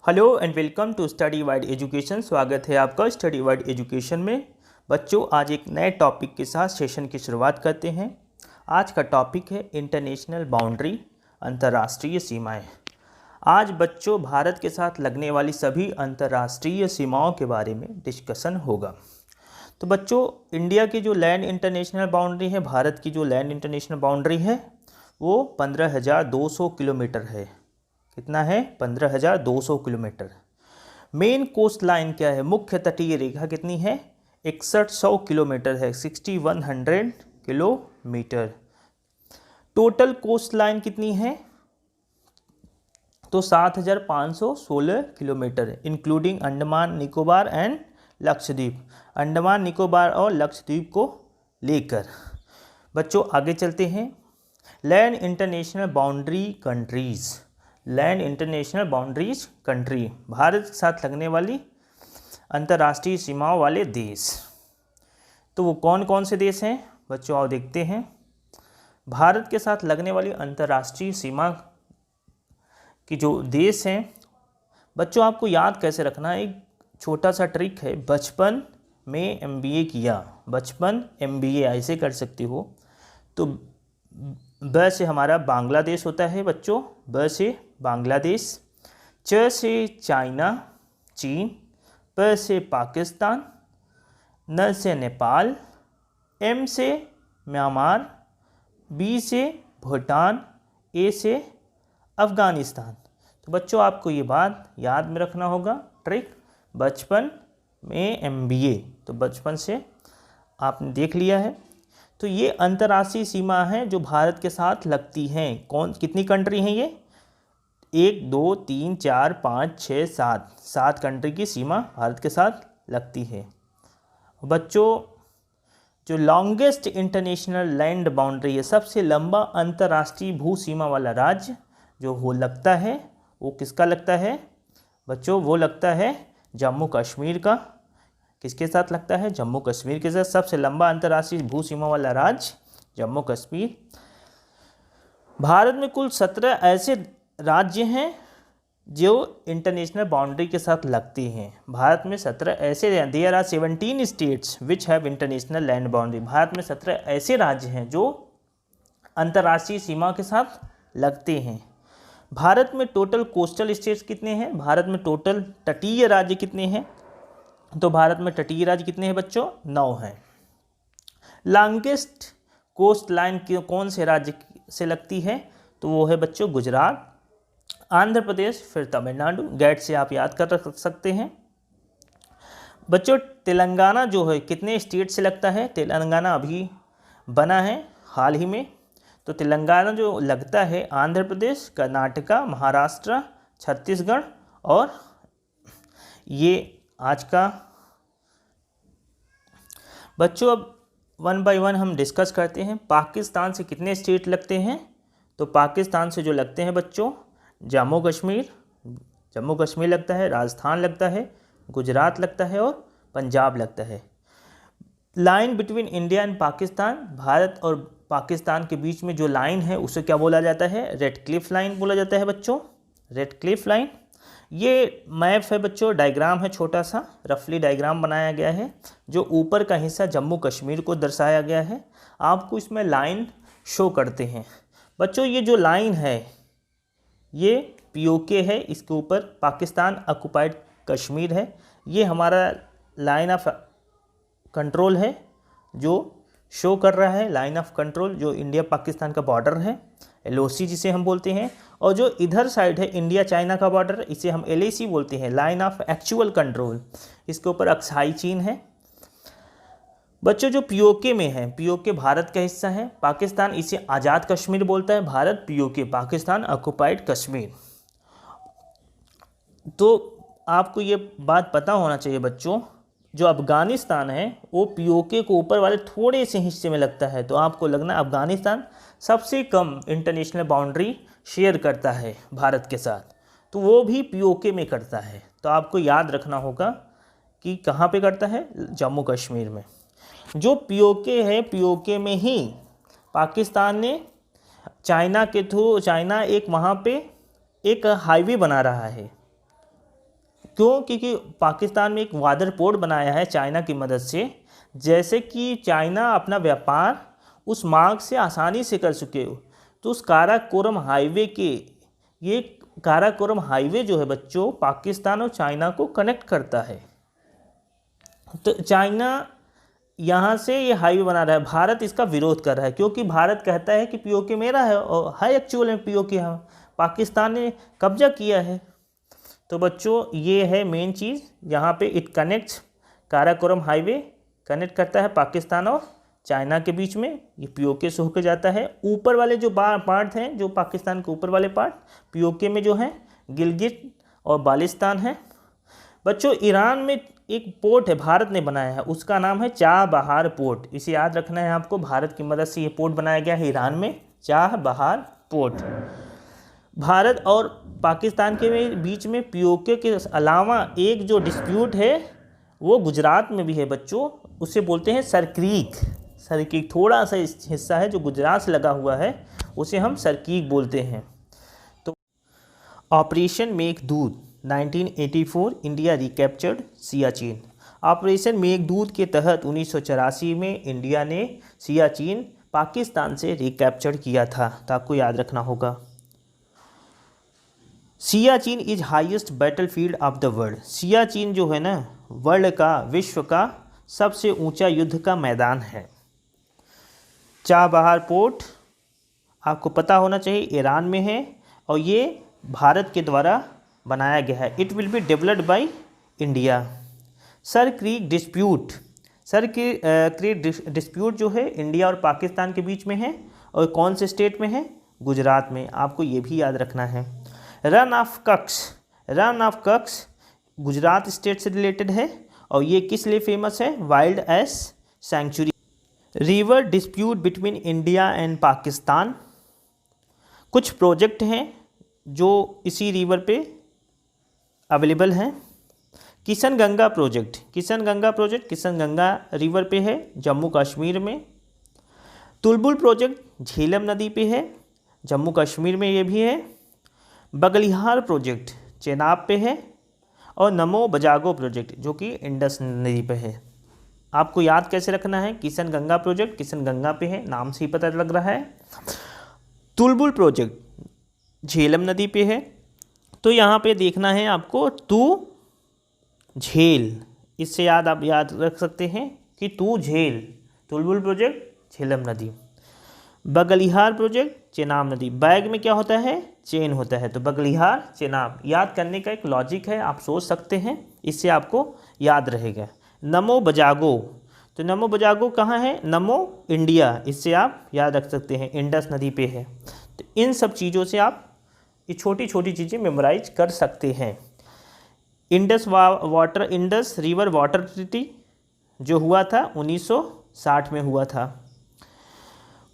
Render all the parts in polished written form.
Hello and welcome to study wide education. स्वागत है आपका स्टडी वाइड एजुकेशन में। बच्चों, आज एक नए टॉपिक के साथ सेशन की शुरुआत करते हैं। आज का टॉपिक है इंटरनेशनल बाउंड्री, अंतर्राष्ट्रीय सीमाएं। आज बच्चों भारत के साथ लगने वाली सभी अंतर्राष्ट्रीय सीमाओं के बारे में डिस्कशन होगा। तो बच्चों, इंडिया की जो लैंड इंटरनेशनल बाउंड्री है, भारत की जो लैंड इंटरनेशनल बाउंड्री है वो 15,200 किलोमीटर है। कितना है? 15,200 किलोमीटर। मेन कोस्ट लाइन क्या है? मुख्य तटीय रेखा कितनी है? 6100 किलोमीटर है, 6100 किलोमीटर। टोटल कोस्ट लाइन कितनी है? तो 7,516 kilometre, including Andaman Nicobar and Lakshadweep. Andaman Nicobar और लक्षद्वीप को लेकर। बच्चों आगे चलते हैं। Land international boundary countries. Land international boundaries country, Bharat के साथ लगने वाली अंतर्राष्ट्रीय सीमाओं वाले देश। तो वो कौन कौन से देश हैं बच्चों, आओ देखते हैं। भारत के साथ लगने वाली अंतर्राष्ट्रीय सीमा की जो देश हैं बच्चों, आपको याद कैसे रखना है, एक छोटा सा ट्रिक है। बचपन में MBA किया, बचपन MBA ऐसे कर सकते हो। तो ब से हमारा बांग्लादेश होता है बच्चों, ब से बांग्लादेश, च से चाइना चीन, प से पाकिस्तान, न से नेपाल, M से म्यांमार, B से भूटान, A से अफ़गानिस्तान। तो बच्चों आपको ये बात याद में रखना होगा, ट्रिक। बचपन में MBA, तो बचपन से आपने देख लिया है। तो ये अंतर्राष्ट्रीय सीमा है जो भारत के साथ लगती हैं। कितनी कंट्री हैं ये? 1 2 3 4 5 6 7 कंट्री की सीमा भारत के साथ लगती है। बच्चों, जो लॉन्गेस्ट इंटरनेशनल लैंड बाउंड्री है, सबसे लंबा अंतर्राष्ट्रीय भू सीमा वाला राज्य जो वो लगता है, वो किसका लगता है बच्चों? वो लगता है जम्मू कश्मीर का। किसके साथ लगता है? जम्मू कश्मीर के साथ। सबसे लंबा अंतर्राष्ट्रीय भू सीमा वाला राज्य जम्मू कश्मीर। भारत में कुल 17 ऐसे राज्य हैं जो इंटरनेशनल बाउंड्री के साथ लगते हैं। भारत में 17 ऐसे हैं। There are 17 states which have international land boundary. भारत में 17 ऐसे राज्य हैं जो अंतर्राष्ट्रीय सीमा के साथ लगते हैं। भारत में टोटल कोस्टल स्टेट्स कितने हैं? भारत में टोटल तटीय राज्य कितने हैं? तो भारत में तटीय राज्य कितने हैं बच्चों? 9 हैं। लॉन्गेस्ट कोस्ट लाइन कौन से राज्य से लगती है? तो वो है बच्चों गुजरात, आंध्र प्रदेश, फिर तमिलनाडु। गेट से आप याद कर रख सकते हैं। बच्चों तेलंगाना जो है कितने स्टेट से लगता है? तेलंगाना अभी बना है हाल ही में। तो तेलंगाना जो लगता है आंध्र प्रदेश, कर्नाटका, महाराष्ट्र, छत्तीसगढ़ और ये आज का। बच्चों अब 1 बाय 1 हम डिस्कस करते हैं। पाकिस्तान से कितने स्टेट लगते हैं? तो पाकिस्तान से जो लगते हैं बच्चों, जम्मू कश्मीर लगता है, राजस्थान लगता है, गुजरात लगता है और पंजाब लगता है। Line between India and Pakistan, Bharat और पाकिस्तान के बीच में जो लाइन है उसे क्या बोला जाता है? रेड क्लिफ लाइन बोला जाता है बच्चों, रेड क्लिफ लाइन। ये मैप है बच्चों, डायग्राम है, छोटा सा रफली डायग्राम बनाया गया है। जो ऊपर का हिस्सा जम्मू कश्मीर को दर्शाया गया है। आपको इसमें लाइन शो करते हैं बच्चों। ये जो लाइन है ये POK है, इसके ऊपर पाकिस्तान ऑक्युपाइड कश्मीर है। ये हमारा लाइन ऑफ कंट्रोल है जो शो कर रहा है, लाइन ऑफ कंट्रोल जो इंडिया पाकिस्तान का बॉर्डर है, LOC जिसे हम बोलते हैं। और जो इधर साइड है इंडिया चाइना का बॉर्डर, इसे हम LAC बोलते हैं, लाइन ऑफ एक्चुअल कंट्रोल। इसके ऊपर अक्साई चीन है। बच्चों जो POK में है, POK भारत का हिस्सा है। पाकिस्तान इसे आज़ाद कश्मीर बोलता है, भारत POK पाकिस्तान ऑक्युपाइड कश्मीर। तो आपको ये बात पता होना चाहिए बच्चों, जो अफ़गानिस्तान है वो POK को ऊपर वाले थोड़े से हिस्से में लगता है। तो आपको लगना अफ़गानिस्तान सबसे कम इंटरनेशनल बाउंड्री शेयर करता है भारत के साथ, तो वो भी POK में करता है। तो आपको याद रखना होगा कि कहाँ पे करता है? जम्मू कश्मीर में। जो POK है, POK में ही पाकिस्तान ने चाइना के थ्रू, चाइना एक वहाँ पे एक हाईवे बना रहा है, क्यों? क्योंकि पाकिस्तान में एक वाटर पोर्ट बनाया है चाइना की मदद से, जैसे कि चाइना अपना व्यापार उस मार्ग से आसानी से कर सके हो। तो उस काराकोरम हाईवे के, ये काराकोरम हाईवे जो है बच्चों पाकिस्तान और चाइना को कनेक्ट करता है। तो चाइना यहाँ से ये हाईवे बना रहा है, भारत इसका विरोध कर रहा है क्योंकि भारत कहता है कि पीओके मेरा है, और है एक्चुअल में पीओके यहाँ पाकिस्तान ने कब्जा किया है। तो बच्चों ये है मेन चीज़, यहाँ पे it connects, Karakoram highway connect करता है पाकिस्तान और चाइना के बीच में, ये पीओके से होकर जाता है। ऊपर वाले जो पार्ट हैं, जो पाकिस्तान के ऊपर वाले पार्ट पीओके में जो हैं, गिलगित और बाल्टिस्तान है। बच्चों ईरान में एक पोर्ट है भारत ने बनाया है, उसका नाम है चाबहार पोर्ट, इसे याद रखना है आपको। भारत की मदद से ये पोर्ट बनाया गया है ईरान में, चाबहार पोर्ट। भारत और पाकिस्तान के बीच में पीओके के अलावा एक जो डिस्प्यूट है वो गुजरात में भी है बच्चों, उसे बोलते हैं सरक्रीक। सरक्रीक थोड़ा सा हिस्सा है जो गुजरात से लगा हुआ है, उसे हम सरक्रीक बोलते हैं। तो operation Meghdoot 1984 India recaptured Siachen. Operation Meghdoot के तहत 1984 में इंडिया ने सियाचिन पाकिस्तान से रिकैप्चर किया था, तो आपको याद रखना होगा। Siachen is highest battlefield of the world. Siachen जो है ना वर्ल्ड का, विश्व का सबसे ऊंचा युद्ध का मैदान है। चाबहार पोर्ट आपको पता होना चाहिए ईरान में है, और ये भारत के द्वारा बनाया गया है। It will be developed by India. Sir creek dispute, sir creek dispute जो है इंडिया और पाकिस्तान के बीच में है, और कौन से स्टेट में है? गुजरात में, आपको ये भी याद रखना है। Rann of Kutch, Rann of Kutch Gujarat state से रिलेटेड है, और ये किस लिए फेमस है? Wild ass sanctuary. River dispute between India and Pakistan, कुछ प्रोजेक्ट हैं जो इसी रिवर पे अवेलेबल हैं। Kishan Ganga project, Kishan Ganga project Kishan Ganga river पे है जम्मू कश्मीर में। तुलबुल प्रोजेक्ट झेलम नदी पे है, जम्मू कश्मीर में ये भी है। बगलिहार प्रोजेक्ट चेनाब पे है, और नमो बजागो प्रोजेक्ट जो कि इंडस नदी पे है। आपको याद कैसे रखना है? किशन गंगा प्रोजेक्ट किशन गंगा पे है, नाम से ही पता लग रहा है। तुलबुल प्रोजेक्ट झेलम नदी पे है, तो यहाँ पे देखना है आपको तू झेल, इससे आप याद रख सकते हैं कि तू झेल। तुलबुल प्रोजेक्ट झेलम नदी। बगलिहार प्रोजेक्ट चेनाब नदी, बैग में क्या होता है? चेन होता है, तो बगलिहार चेनाब याद करने का एक लॉजिक है, आप सोच सकते हैं, इससे आपको याद रहेगा। नमो बजागो, तो नमो बजागो कहाँ है? नमो इंडिया, इससे आप याद रख सकते हैं, इंडस नदी पे है। तो इन सब चीज़ों से आप ये छोटी छोटी चीज़ें मेमोराइज कर सकते हैं। इंडस रिवर वाटर ट्रीटी जो हुआ था 1960 में हुआ था।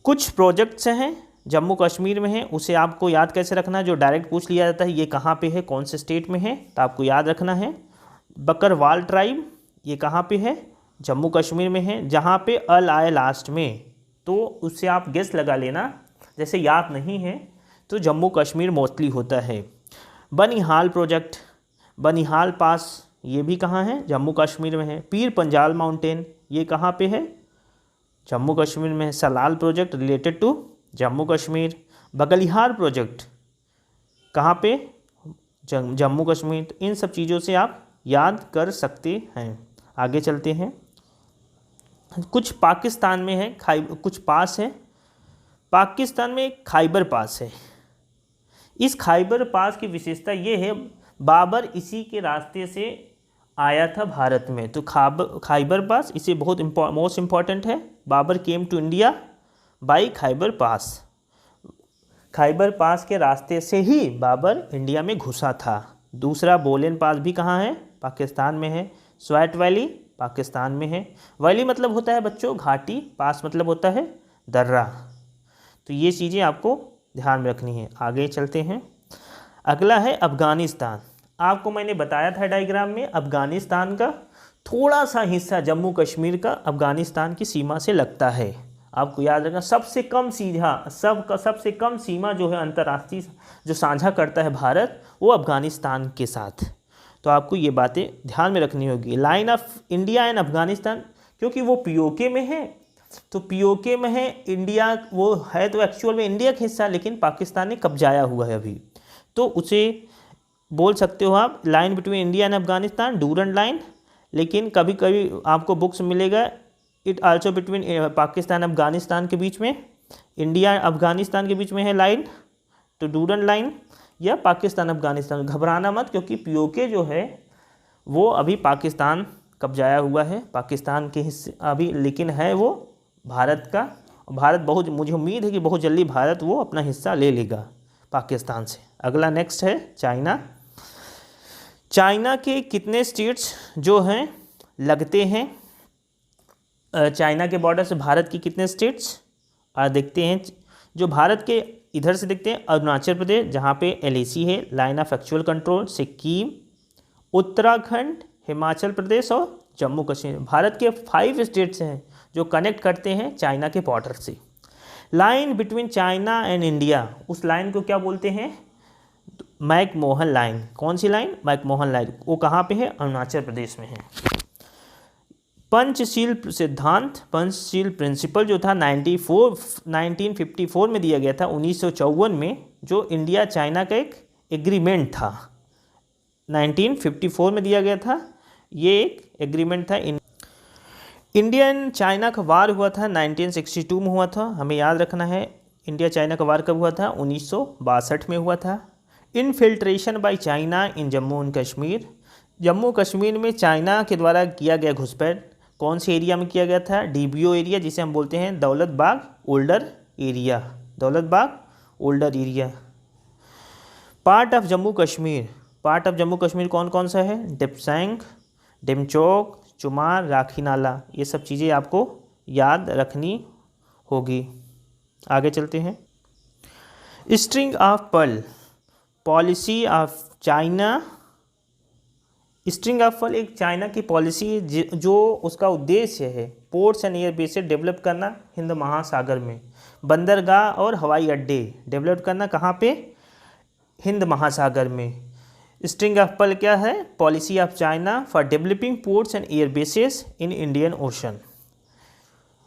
कुछ प्रोजेक्ट्स हैं जम्मू कश्मीर में है, उसे आपको याद कैसे रखना है? जो डायरेक्ट पूछ लिया जाता है ये कहाँ पे है, कौन से स्टेट में है, तो आपको याद रखना है। बकरवाल ट्राइब ये कहाँ पे है? जम्मू कश्मीर में है, जहाँ पे अल आए लास्ट में, तो उससे आप गेस लगा लेना, जैसे याद नहीं है तो जम्मू कश्मीर मोस्टली होता है। बनिहाल प्रोजेक्ट, बनिहाल पास ये भी कहाँ है? जम्मू कश्मीर में है। पीर पंजाल माउंटेन ये कहाँ पे है? जम्मू कश्मीर में है। Salal project related to Jammu Kashmir. Baglihar project कहाँ पे? जम्मू कश्मीर। तो इन सब चीज़ों से आप याद कर सकते हैं। आगे चलते हैं। कुछ पाकिस्तान में है, कुछ पास है। पाकिस्तान में एक खाइबर पास है। इस खाइबर पास की विशेषता ये है, बाबर इसी के रास्ते से आया था भारत में, तो खाइबर पास इसे बहुत मोस्ट इम्पॉर्टेंट है। Babar came to India by Khyber pass, Khyber pass के रास्ते से ही बाबर इंडिया में घुसा था। दूसरा बोलेन पास भी कहाँ है? पाकिस्तान में है। स्वैट वैली पाकिस्तान में है। वैली मतलब होता है बच्चों घाटी, पास मतलब होता है दर्रा। तो ये चीज़ें आपको ध्यान में रखनी है। आगे चलते हैं। अगला है अफ़गानिस्तान। आपको मैंने बताया था डायग्राम में, अफ़गानिस्तान का थोड़ा सा हिस्सा जम्मू कश्मीर का अफ़गानिस्तान की सीमा से लगता है। आपको याद रखना, सबसे कम सीमा जो है अंतर्राष्ट्रीय जो साझा करता है भारत, वो अफ़गानिस्तान के साथ। तो आपको ये बातें ध्यान में रखनी होगी। Line of India and Afghanistan, क्योंकि वो पीओके में है, तो पीओके में है इंडिया, वो है तो एक्चुअल में इंडिया का हिस्सा, लेकिन पाकिस्तान ने कब्जाया हुआ है अभी, तो उसे बोल सकते हो आप line between India and Afghanistan, Durand line. लेकिन कभी कभी आपको बुक्स मिलेगा it also between Pakistan Afghanistan के बीच में, इंडिया अफगानिस्तान के बीच में है लाइन, तो डूरंड लाइन या पाकिस्तान अफगानिस्तान। घबराना मत, क्योंकि पीओके जो है वो अभी पाकिस्तान कब्जाया हुआ है, पाकिस्तान के हिस्से अभी, लेकिन है वो भारत का। भारत बहुत, मुझे उम्मीद है कि बहुत जल्दी भारत वो अपना हिस्सा ले लेगा पाकिस्तान से। अगला नेक्स्ट है चाइना। चाइना के कितने स्टेट्स जो हैं लगते हैं, चाइना के बॉर्डर से भारत की कितने स्टेट्स देखते हैं। जो भारत के इधर से देखते हैं, अरुणाचल प्रदेश जहाँ पे LAC है, line of actual control, Sikkim, Uttarakhand, Himachal Pradesh और जम्मू कश्मीर। भारत के 5 स्टेट्स हैं जो कनेक्ट करते हैं चाइना के बॉर्डर से। Line between China and India, उस लाइन को क्या बोलते हैं, मैकमोहन लाइन। कौन सी लाइन, मैकमोहन लाइन। वो कहाँ पे है, अरुणाचल प्रदेश में है। पंचशील सिद्धांत, पंचशील प्रिंसिपल जो था 1954 में दिया गया था, 1954 में, जो इंडिया चाइना का एक एग्रीमेंट था, 1954 में दिया गया था। ये एक एग्रीमेंट था। इंडिया एंड चाइना का वार हुआ था 1962 में हुआ था, हमें याद रखना है। इंडिया चाइना का वार कब हुआ था, 1962 में हुआ था। Infiltration by China in Jammu and Kashmir, Jammu Kashmir में चाइना के द्वारा किया गया घुसपैठ कौन से एरिया में किया गया था, DBO एरिया, जिसे हम बोलते हैं दौलत Bagh older area, Daulat Bagh older area. Part of Jammu Kashmir, part of Jammu Kashmir कौन कौन सा है, डिप्सैंग, डिमचौक, चुमार, राखी नाला, ये सब चीज़ें आपको याद रखनी होगी। आगे चलते हैं। String of pearl, policy of China. String of pearl एक चाइना की पॉलिसी है जो उसका उद्देश्य है ports and air bases develop करना हिंद महासागर में, बंदरगाह और हवाई अड्डे डेवलप करना कहाँ पे, हिंद महासागर में। स्ट्रिंग ऑफ पर्ल क्या है, policy of China for developing ports and air bases in Indian ocean.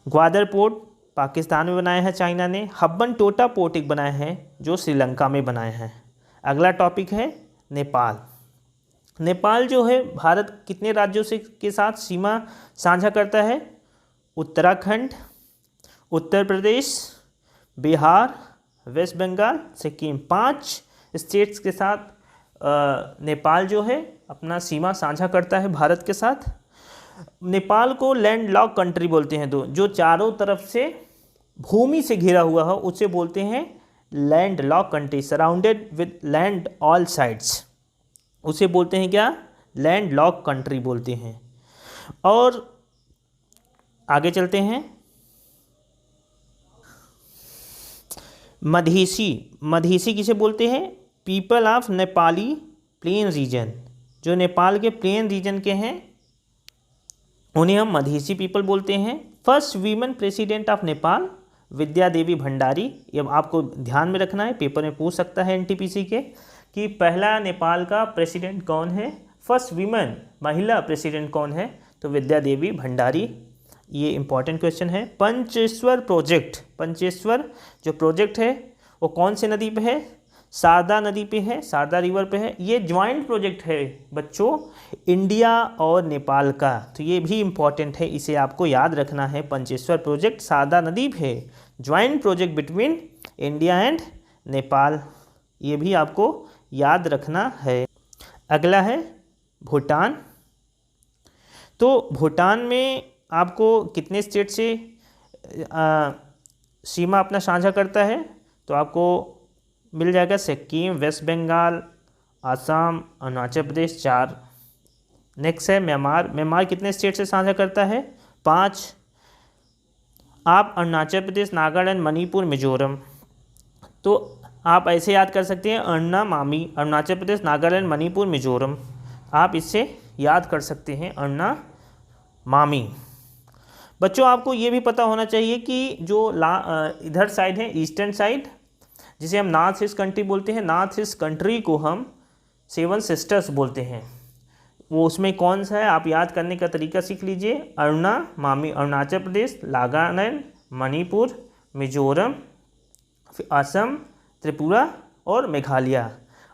Gwadar port Pakistan में बनाया है चाइना ने, हब्बन टोटा पोर्ट एक बनाया है जो श्रीलंका में बनाए हैं। अगला टॉपिक है नेपाल। नेपाल जो है भारत कितने राज्यों से के साथ सीमा साझा करता है, उत्तराखंड, उत्तर प्रदेश, बिहार, वेस्ट बंगाल, सिक्किम, 5 स्टेट्स के साथ नेपाल जो है अपना सीमा साझा करता है भारत के साथ। नेपाल को लैंड लॉक कंट्री बोलते हैं, जो चारों तरफ से भूमि से घिरा हुआ है उसे बोलते हैं land lock country, surrounded with land all sides, उसे बोलते हैं क्या, लैंड लॉक कंट्री बोलते हैं। और आगे चलते हैं। मधेसी, मधेसी किसे बोलते हैं, people of Nepali plain region, जो नेपाल के प्लेन रीजन के हैं उन्हें हम मधेसी पीपल बोलते हैं। First women president of Nepal Vidya Devi Bhandari, ये आपको ध्यान में रखना है, पेपर में पूछ सकता है NTPC के कि पहला नेपाल का प्रेसिडेंट कौन है, फर्स्ट वीमेन महिला प्रेसिडेंट कौन है, तो विद्या देवी भंडारी, ये इंपॉर्टेंट क्वेश्चन है। पंचेश्वर प्रोजेक्ट, पंचेश्वर जो प्रोजेक्ट है वो कौन से नदी पे है, शारदा नदी पे है, शारदा रिवर पे है। ये ज्वाइंट प्रोजेक्ट है बच्चों इंडिया और नेपाल का, तो ये भी इम्पॉर्टेंट है, इसे आपको याद रखना है। पंचेश्वर प्रोजेक्ट शारदा नदी पे है, joint project between India and Nepal, ये भी आपको याद रखना है। अगला है भूटान। तो भूटान में आपको कितने स्टेट से सीमा अपना साझा करता है, तो आपको मिल जाएगा सिक्किम, वेस्ट बंगाल, आसाम, अरुणाचल प्रदेश, 4। नेक्स्ट है म्यांमार। म्यांमार कितने स्टेट से साझा करता है, 5। आप अरुणाचल प्रदेश, नागालैंड, मणिपुर, मिजोरम, तो आप ऐसे याद कर सकते हैं अन्ना मामी, अरुणाचल प्रदेश, नागालैंड, मणिपुर, मिजोरम, आप इससे याद कर सकते हैं अन्ना मामी। बच्चों आपको ये भी पता होना चाहिए कि जो इधर साइड है ईस्टर्न साइड, जिसे हम नॉर्थ ईस्ट कंट्री बोलते हैं, नॉर्थ ईस्ट कंट्री को हम 7 सिस्टर्स बोलते हैं। वो उसमें कौन सा है, आप याद करने का तरीका सीख लीजिए। अरुणा मामी अरुणाचल प्रदेश, नागालैंड, मणिपुर, मिजोरम, फिर असम, त्रिपुरा और मेघालय।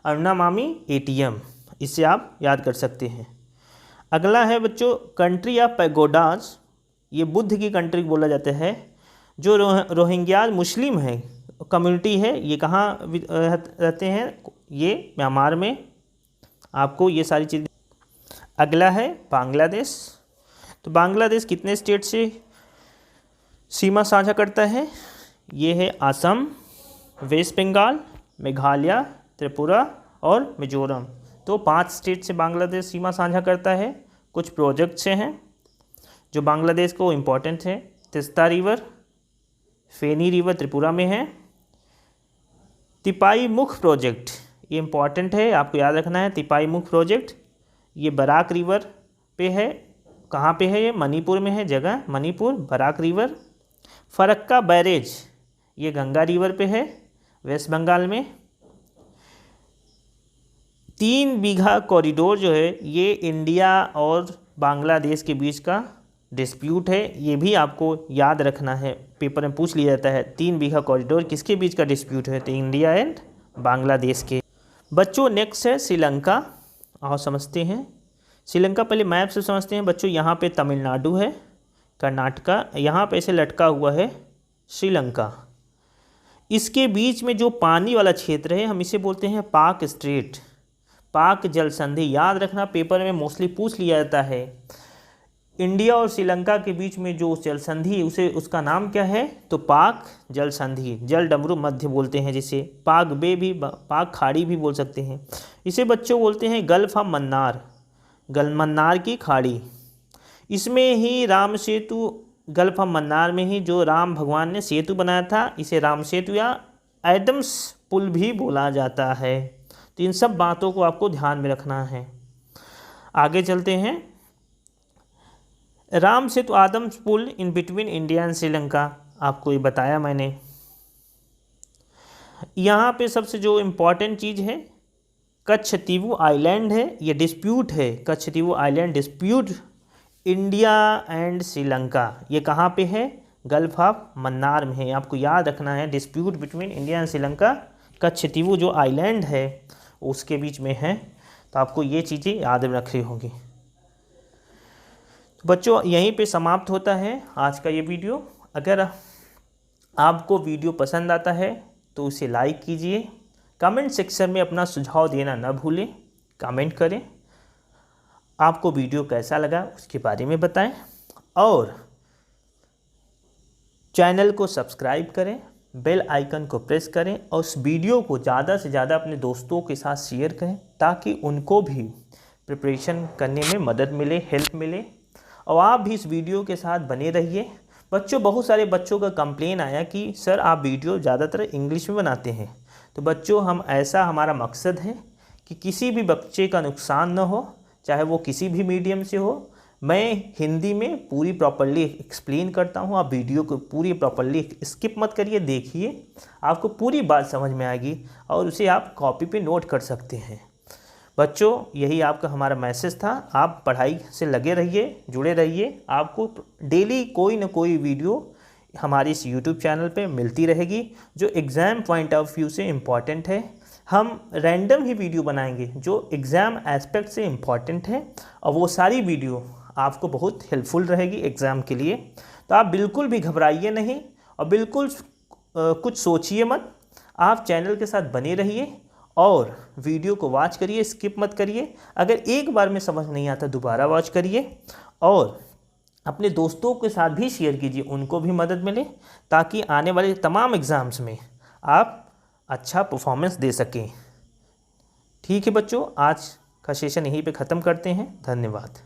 अरुणा मामी ATM, इससे आप याद कर सकते हैं। अगला है बच्चों कंट्री ऑफ पैगोडाज, ये बुद्ध की कंट्री बोला जाता है। जो रोहिंग्या मुस्लिम है कम्युनिटी है, ये कहाँ रहते हैं, ये म्यांमार में। आपको ये सारी चीज़ें। अगला है बांग्लादेश। तो बांग्लादेश कितने स्टेट से सीमा साझा करता है, ये है असम, वेस्ट बंगाल, मेघालय, त्रिपुरा और मिजोरम। तो 5 स्टेट से बांग्लादेश सीमा साझा करता है। कुछ प्रोजेक्ट से हैं जो बांग्लादेश को इम्पोर्टेंट है। तिस्ता रिवर, फेनी रिवर त्रिपुरा में है। तिपाई मुख प्रोजेक्ट, ये इम्पॉर्टेंट है, आपको याद रखना है। तिपाई मुख प्रोजेक्ट ये बराक रिवर पे है। कहाँ पे है ये, मणिपुर में है जगह, मणिपुर, बराक रिवर। फरक्का बैरेज ये गंगा रिवर पे है, वेस्ट बंगाल में। 3 बीघा कॉरिडोर जो है ये इंडिया और बांग्लादेश के बीच का डिस्प्यूट है, ये भी आपको याद रखना है, पेपर में पूछ लिया जाता है। 3 बीघा कॉरिडोर किसके बीच का डिस्प्यूट है, तो इंडिया एंड बांग्लादेश के। बच्चों नेक्स्ट है श्रीलंका, आओ समझते हैं। श्रीलंका पहले मैप से समझते हैं बच्चों। यहाँ पे तमिलनाडु है, कर्नाटका, यहाँ पे ऐसे लटका हुआ है श्रीलंका। इसके बीच में जो पानी वाला क्षेत्र है हम इसे बोलते हैं पाक स्ट्रेट, पाक जल संधि। याद रखना, पेपर में मोस्टली पूछ लिया जाता है। इंडिया और श्रीलंका के बीच में जो जल संधि उसे उसका नाम क्या है, तो पाक जल संधि, जल डमरू मध्य बोलते हैं जिसे। पाक बे भी, पाक खाड़ी भी बोल सकते हैं इसे बच्चों। बोलते हैं गल्फ ऑफ मन्नार, मन्नार की खाड़ी। इसमें ही राम सेतु, गल्फ ऑफ मन्नार में ही जो राम भगवान ने सेतु बनाया था, इसे राम सेतु या एडम्स पुल भी बोला जाता है। तो इन सब बातों को आपको ध्यान में रखना है। आगे चलते हैं। राम सेतु आदम्स पुल in between India and Sri Lanka, आपको ये बताया मैंने। यहाँ पे सबसे जो इम्पोर्टेंट चीज़ है कच्छतीवु आइलैंड है, ये डिस्प्यूट है। Kachchatheevu island dispute India and Sri Lanka, ये कहाँ पे है, गल्फ ऑफ मन्नार में है। आपको याद रखना है dispute between India and Sri Lanka, Kachchatheevu जो आइलैंड है उसके बीच में है। तो आपको ये चीज़ें याद रखनी होंगी। तो बच्चों यहीं पे समाप्त होता है आज का ये वीडियो। अगर आपको वीडियो पसंद आता है तो उसे लाइक कीजिए। कमेंट सेक्शन में अपना सुझाव देना न भूलें, कमेंट करें। आपको वीडियो कैसा लगा उसके बारे में बताएं और चैनल को सब्सक्राइब करें, बेल आइकन को प्रेस करें और उस वीडियो को ज़्यादा से ज़्यादा अपने दोस्तों के साथ शेयर करें ताकि उनको भी प्रिपरेशन करने में मदद मिले, हेल्प मिले। और आप भी इस वीडियो के साथ बने रहिए। बच्चों बहुत सारे बच्चों का कंप्लेन आया कि सर आप वीडियो ज़्यादातर इंग्लिश में बनाते हैं। तो बच्चों हमारा मकसद है कि किसी भी बच्चे का नुकसान न हो, चाहे वो किसी भी मीडियम से हो। मैं हिंदी में पूरी प्रॉपर्ली एक्सप्लेन करता हूँ, आप वीडियो को पूरी प्रॉपर्ली स्किप मत करिए, देखिए, आपको पूरी बात समझ में आएगी और उसे आप कॉपी पे नोट कर सकते हैं। बच्चों यही आपका हमारा मैसेज था। आप पढ़ाई से लगे रहिए, जुड़े रहिए। आपको डेली कोई ना कोई वीडियो हमारी इस यूट्यूब चैनल पे मिलती रहेगी जो एग्ज़ाम पॉइंट ऑफ व्यू से इम्पॉर्टेंट है। हम रैंडम ही वीडियो बनाएंगे जो एग्ज़ाम एस्पेक्ट से इम्पॉर्टेंट है और वो सारी वीडियो आपको बहुत हेल्पफुल रहेगी एग्ज़ाम के लिए। तो आप बिल्कुल भी घबराइए नहीं और बिल्कुल कुछ सोचिए मत। आप चैनल के साथ बने रहिए और वीडियो को वॉच करिए, स्किप मत करिए। अगर एक बार में समझ नहीं आता दोबारा वॉच करिए और अपने दोस्तों के साथ भी शेयर कीजिए, उनको भी मदद मिले ताकि आने वाले तमाम एग्ज़ाम्स में आप अच्छा परफॉर्मेंस दे सकें। ठीक है बच्चों, आज का सेशन यहीं पे ख़त्म करते हैं। धन्यवाद।